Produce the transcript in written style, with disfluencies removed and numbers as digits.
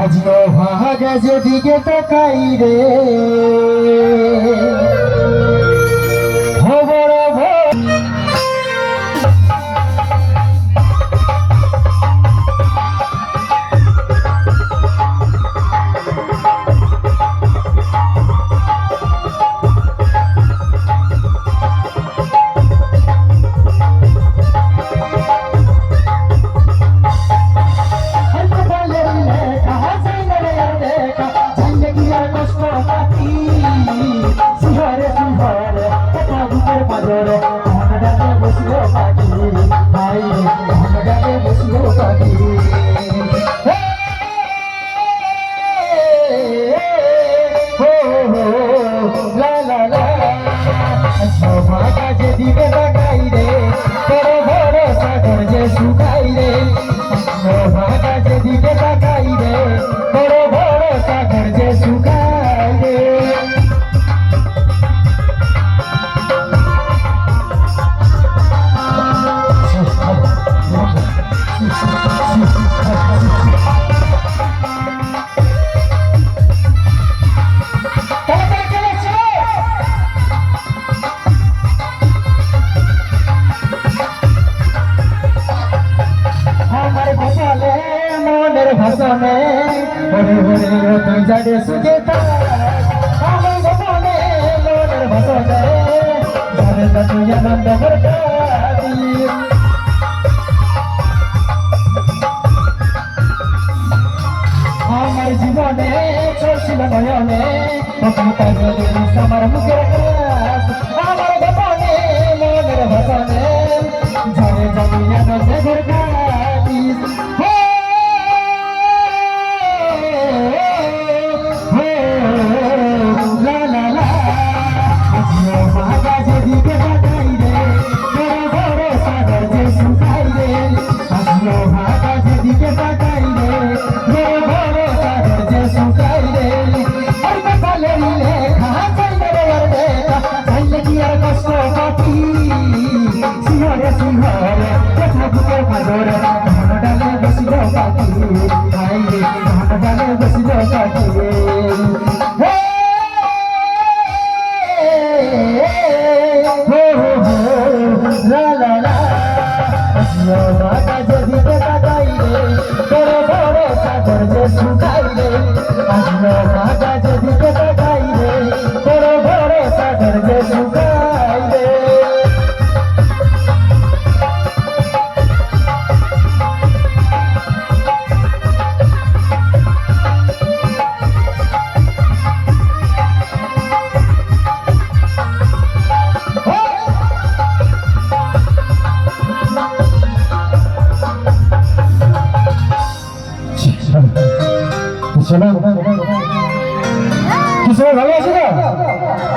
আজিও ভাগা যেদিকে তাকাই রে খবর যেদিকে তাকাই রে বড় বড় সাগর যে শুকাই রে ভাগা যেদিকে তাকাই রে বড় বড় সাগর যে শুকাই রে ভাষণে হরে হরে তুই জানে সুখে আমার গোপনে লোনের ভাষণে জানে না তুই আনন্দ বরকাতি আমার জীবনে চলছিল নয়নে আমার মুখের কাজ আমার গোপনে লোনের ভাষণে জানে জানি আনন্দ বরকাতি যেদিকে তাকাই রে বড় বড় সাগর যে শুকাই রে ভাগা যেদিকে তাকাই রে বড় বড় সাগর যে শুকাই রে কিশোর ভালো আছে না?